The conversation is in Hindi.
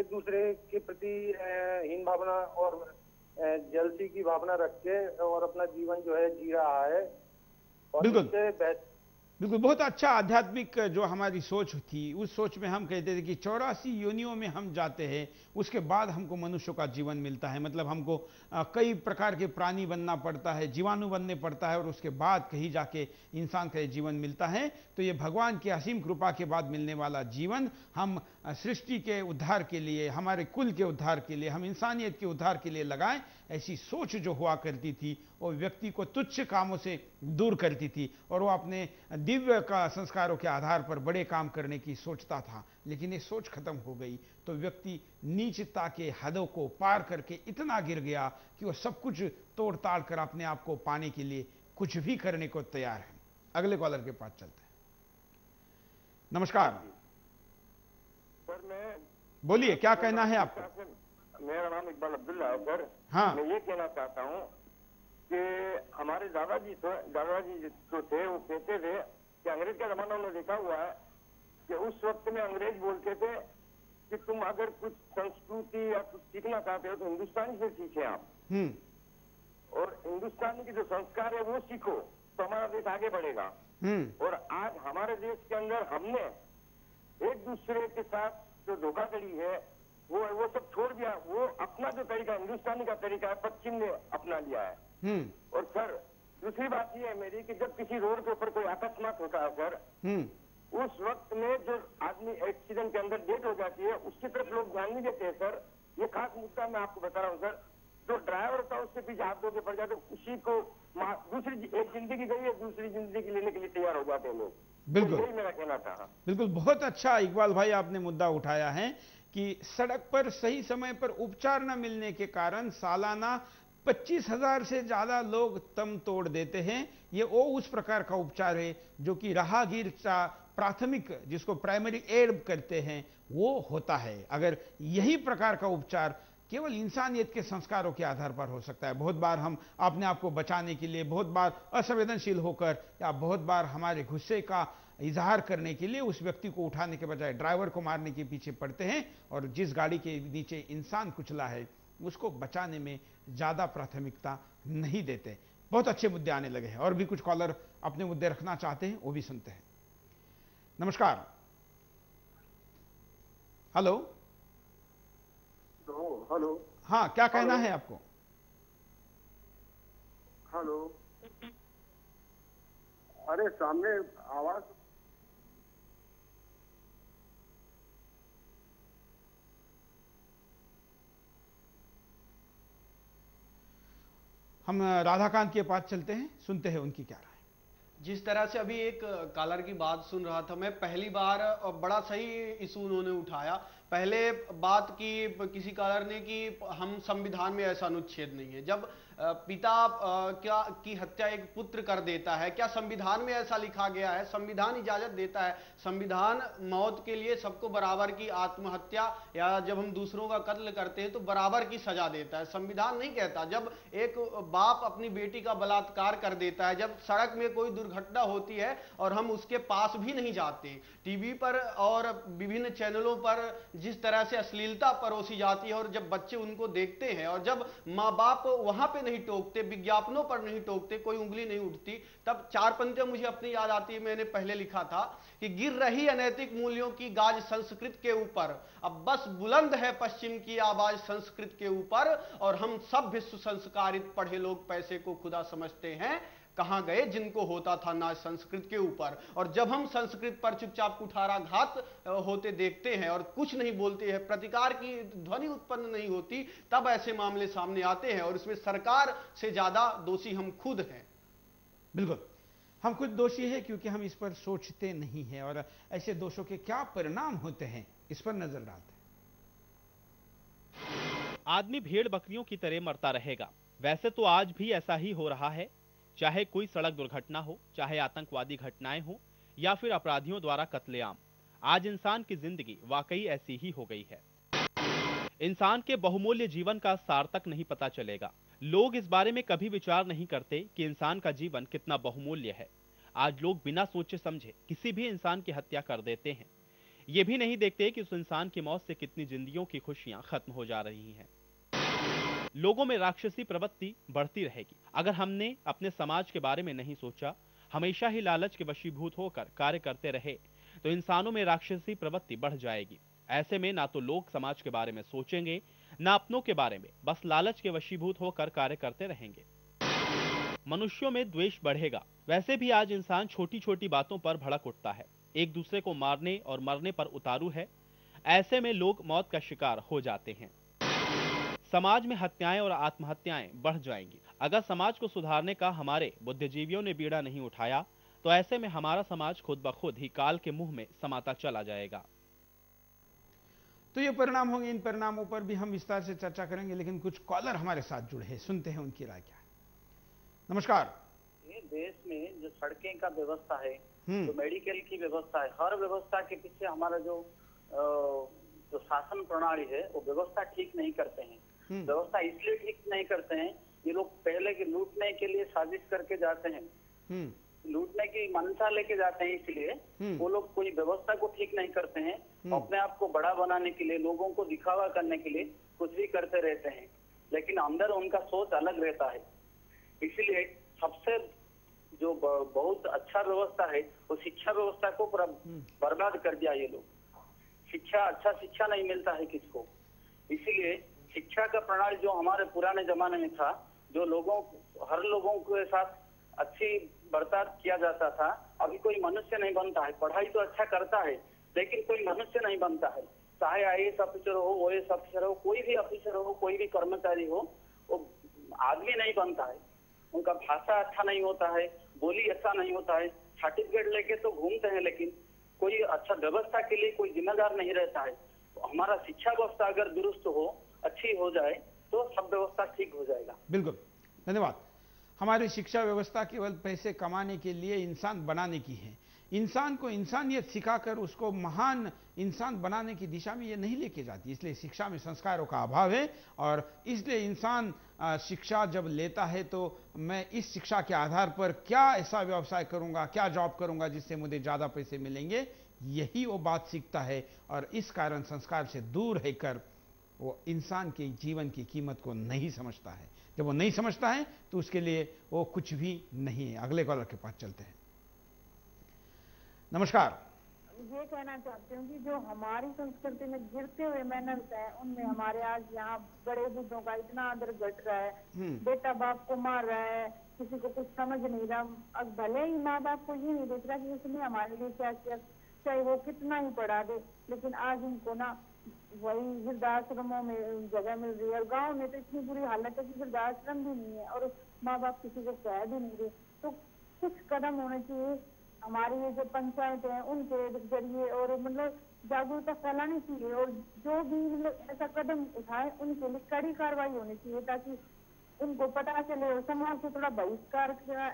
एक दूसरे के प्रति हीन भावना और जलसी की भावना रख के और अपना जीवन जो है जी रहा है। और बिल्कुल बिल्कुल, बहुत अच्छा आध्यात्मिक जो हमारी सोच थी, उस सोच में हम कहते थे कि 84 योनियों में हम जाते हैं, उसके बाद हमको मनुष्य का जीवन मिलता है। मतलब हमको कई प्रकार के प्राणी बनना पड़ता है, जीवाणु बनने पड़ता है, और उसके बाद कहीं जाके इंसान का जीवन मिलता है। तो ये भगवान की असीम कृपा के बाद मिलने वाला जीवन हम सृष्टि के उद्धार के लिए, हमारे कुल के उद्धार के लिए, हम इंसानियत के उद्धार के लिए लगाएं। ऐसी सोच जो हुआ करती थी वो व्यक्ति को तुच्छ कामों से दूर करती थी, और वो अपने दिव्य का संस्कारों के आधार पर बड़े काम करने की सोचता था। लेकिन ये सोच खत्म हो गई तो व्यक्ति नीचता के हदों को पार करके इतना गिर गया कि वो सब कुछ तोड़ ताड़ कर अपने आप को पाने के लिए कुछ भी करने को तैयार है। अगले कॉलर के पास चलते हैं। नमस्कार सर, मैं बोलिए, क्या कहना है आपको? मेरा नाम इकबाल अब्दुल्ला है सर। हाँ, मैं ये कहना चाहता हूँ कि हमारे दादाजी जो थे वो कहते थे कि अंग्रेज का जमाना उन्होंने देखा हुआ है कि उस वक्त में अंग्रेज बोलते थे कि तुम अगर कुछ संस्कृति या कुछ सीखना चाहते हो तो हिंदुस्तानी से सीखे आप, और हिंदुस्तानी के जो संस्कार है वो सीखो तो हमारा देश आगे बढ़ेगा। और आज हमारे देश के अंदर हमने एक दूसरे के साथ जो धोखाधड़ी है वो सब छोड़ दिया। वो अपना जो तरीका हिंदुस्तानी का तरीका है पश्चिम ने अपना लिया है। और सर दूसरी बात ये है मेरी कि जब किसी रोड के ऊपर कोई अकस्मात होता है सर, उस वक्त में जो आदमी एक्सीडेंट के अंदर डेथ हो जाती है उसकी तरफ लोग ध्यान नहीं देते हैं सर। ये खास मुद्दा मैं आपको बता रहा हूँ सर। जो ड्राइवर होता है उसके पीछे हाथ धोके पड़ जाते, उसी को दूसरी एक जिंदगी गई है, दूसरी जिंदगी लेने के लिए तैयार हो जाते हैं लोग। बिल्कुल, यही मेरा कहना था। बिल्कुल, बहुत अच्छा इकबाल भाई आपने मुद्दा उठाया है कि सड़क पर सही समय पर उपचार न मिलने के कारण सालाना 25,000 से ज्यादा लोग दम तोड़ देते हैं। ये उस प्रकार का उपचार है जो कि राहगीर का प्राथमिक, जिसको प्राइमरी एड करते हैं, वो होता है। अगर यही प्रकार का उपचार केवल इंसानियत के संस्कारों के आधार पर हो सकता है। बहुत बार हम अपने आप को बचाने के लिए, बहुत बार असंवेदनशील होकर, या बहुत बार हमारे गुस्से का इजहार करने के लिए उस व्यक्ति को उठाने के बजाय ड्राइवर को मारने के पीछे पड़ते हैं, और जिस गाड़ी के नीचे इंसान कुचला है उसको बचाने में ज्यादा प्राथमिकता नहीं देते। बहुत अच्छे मुद्दे आने लगे हैं, और भी कुछ कॉलर अपने मुद्दे रखना चाहते हैं, वो भी सुनते हैं। नमस्कार। हेलो। हेलो। हाँ, क्या कहना है आपको? हेलो। अरे सामने आवाज। हम राधाकांत के पास चलते हैं, सुनते हैं उनकी क्या राय। जिस तरह से अभी एक कॉलर की बात सुन रहा था मैं, पहली बार बड़ा सही इशू उन्होंने उठाया। पहले बात की किसी कॉलर ने कि हम संविधान में ऐसा अनुच्छेद नहीं है। जब पिता की हत्या एक पुत्र कर देता है, क्या संविधान में ऐसा लिखा गया है? संविधान इजाजत देता है, संविधान मौत के लिए सबको बराबर की, आत्महत्या या जब हम दूसरों का कत्ल करते हैं तो बराबर की सजा देता है। संविधान नहीं कहता। जब एक बाप अपनी बेटी का बलात्कार कर देता है, जब सड़क में कोई दुर्घटना होती है और हम उसके पास भी नहीं जाते, टीवी पर और विभिन्न चैनलों पर जिस तरह से अश्लीलता परोसी जाती है और जब बच्चे उनको देखते हैं और जब माँ बाप वहां पे नहीं टोकते, विज्ञापनों पर नहीं टोकते, कोई उंगली नहीं उठती, तब चार पंक्तियां मुझे अपनी याद आती है। मैंने पहले लिखा था कि गिर रही अनैतिक मूल्यों की गाज संस्कृत के ऊपर, अब बस बुलंद है पश्चिम की आवाज संस्कृत के ऊपर, और हम सभ्य सुसंस्कारित पढ़े लोग पैसे को खुदा समझते हैं, कहां गए जिनको होता था नाज संस्कृत के ऊपर। और जब हम संस्कृत पर चुपचाप कुठाराघात होते देखते हैं और कुछ नहीं बोलते हैं, प्रतिकार की ध्वनि उत्पन्न नहीं होती, तब ऐसे मामले सामने आते हैं और इसमें सरकार से ज्यादा दोषी हम खुद हैं। बिल्कुल, हम खुद दोषी हैं क्योंकि हम इस पर सोचते नहीं हैं, और ऐसे दोषों के क्या परिणाम होते हैं इस पर नजर डालते हैं। आदमी भेड़ बकरियों की तरह मरता रहेगा। वैसे तो आज भी ऐसा ही हो रहा है, चाहे कोई सड़क दुर्घटना हो, चाहे आतंकवादी घटनाएं हो, या फिर अपराधियों द्वारा कत्लेआम। आज इंसान की जिंदगी वाकई ऐसी ही हो गई है। इंसान के बहुमूल्य जीवन का सार तक नहीं पता चलेगा। लोग इस बारे में कभी विचार नहीं करते कि इंसान का जीवन कितना बहुमूल्य है। आज लोग बिना सोचे समझे किसी भी इंसान की हत्या कर देते हैं। ये भी नहीं देखते कि उस इंसान की मौत से कितनी जिंदगियों की खुशियां खत्म हो जा रही हैं। लोगों में राक्षसी प्रवृत्ति बढ़ती रहेगी अगर हमने अपने समाज के बारे में नहीं सोचा, हमेशा ही लालच के वशीभूत होकर कार्य करते रहे, तो इंसानों में राक्षसी प्रवृत्ति बढ़ जाएगी। ऐसे में ना तो लोग समाज के बारे में सोचेंगे, ना अपनों के बारे में, बस लालच के वशीभूत होकर कार्य करते रहेंगे। मनुष्यों में द्वेष बढ़ेगा। वैसे भी आज इंसान छोटी छोटी बातों पर भड़क उठता है, एक दूसरे को मारने और मरने पर उतारू है। ऐसे में लोग मौत का शिकार हो जाते हैं। समाज में हत्याएं और आत्महत्याएं बढ़ जाएंगी। अगर समाज को सुधारने का हमारे बुद्धिजीवियों ने बीड़ा नहीं उठाया, तो ऐसे में हमारा समाज खुद ब खुद ही काल के मुंह में समाता चला जाएगा। तो ये परिणाम होंगे, इन परिणामों पर भी हम विस्तार से चर्चा करेंगे, लेकिन कुछ कॉलर हमारे साथ जुड़े हैं, सुनते हैं उनकी राय क्या है। नमस्कार। ये देश में जो सड़कें का व्यवस्था है, जो मेडिकल की व्यवस्था है, हर व्यवस्था के पीछे हमारा जो शासन प्रणाली है वो व्यवस्था ठीक नहीं करते हैं। व्यवस्था इसलिए ठीक नहीं करते हैं, ये लोग पहले के लूटने के लिए साजिश करके जाते हैं, लूटने की मंशा लेके जाते हैं, इसलिए वो लोग कोई व्यवस्था को ठीक नहीं करते हैं। अपने आप को बड़ा बनाने के लिए, लोगों को दिखावा करने के लिए कुछ भी करते रहते हैं, लेकिन अंदर उनका सोच अलग रहता है। इसलिए सबसे जो बहुत अच्छा व्यवस्था है वो शिक्षा व्यवस्था को पूरा बर्बाद कर दिया ये लोग। अच्छा शिक्षा नहीं मिलता है किसको। इसीलिए शिक्षा का प्रणाली जो हमारे पुराने जमाने में था, जो हर लोगों के साथ अच्छी बर्ताव किया जाता था, अभी कोई मनुष्य नहीं बनता है। पढ़ाई तो अच्छा करता है, लेकिन कोई मनुष्य नहीं बनता है। चाहे IAS ऑफिसर हो, OAS ऑफिसर हो, कोई भी ऑफिसर हो, कोई भी कर्मचारी हो, वो आदमी नहीं बनता है। उनका भाषा अच्छा नहीं होता है, बोली अच्छा नहीं होता है, सर्टिफिकेट लेके तो घूमते हैं, लेकिन कोई अच्छा व्यवस्था के लिए कोई जिम्मेदार नहीं रहता है। तो हमारा शिक्षा व्यवस्था अगर दुरुस्त हो, अच्छी हो जाए, तो सब व्यवस्था ठीक हो जाएगा। बिल्कुल, धन्यवाद। हमारी शिक्षा व्यवस्था केवल पैसे कमाने के लिए इंसान बनाने की है। इंसान को इंसानियत सिखाकर उसको महान इंसान बनाने की दिशा में ये नहीं लेके जाती। इसलिए शिक्षा में संस्कारों का अभाव है, और इसलिए इंसान शिक्षा जब लेता है तो मैं इस शिक्षा के आधार पर क्या ऐसा व्यवसाय करूंगा, क्या जॉब करूंगा जिससे मुझे ज्यादा पैसे मिलेंगे, यही वो बात सीखता है। और इस कारण संस्कार से दूर रहकर वो इंसान के जीवन की कीमत को नहीं समझता है। जब वो नहीं समझता है तो उसके लिए वो कुछ भी नहीं है। अगले कॉलर के पास चलते हैं। नमस्कार। ये कहना चाहती हूँ कि जो हमारी संस्कृति में गिरते हुए मैनर्स है, उनमें हमारे आज यहाँ बड़े बुद्धों का इतना आदर घट रहा है। बेटा बाप को मार रहा है, किसी को कुछ समझ नहीं रहा। अब भले ही माँ बाप को ये नहीं देख रहा कि उसने हमारे लिए क्या किया, चाहे वो कितना ही पढ़ा दे, लेकिन आज उनको ना वही वृद्धाश्रमों में जगह मिल रही है। और गाँव में तो इतनी बुरी हालत है कि वृद्धाश्रम भी नहीं है, और माँ बाप किसी को कह भी नहीं रहे। तो कुछ कदम होने चाहिए हमारी ये जो पंचायत है उनके जरिए, और मतलब जागरूकता फैलानी चाहिए, और जो भी मतलब ऐसा कदम उठाए उनके लिए कड़ी कार्रवाई होनी चाहिए, ताकि उनको पता चले और समाज से थोड़ा बहिष्कार करे।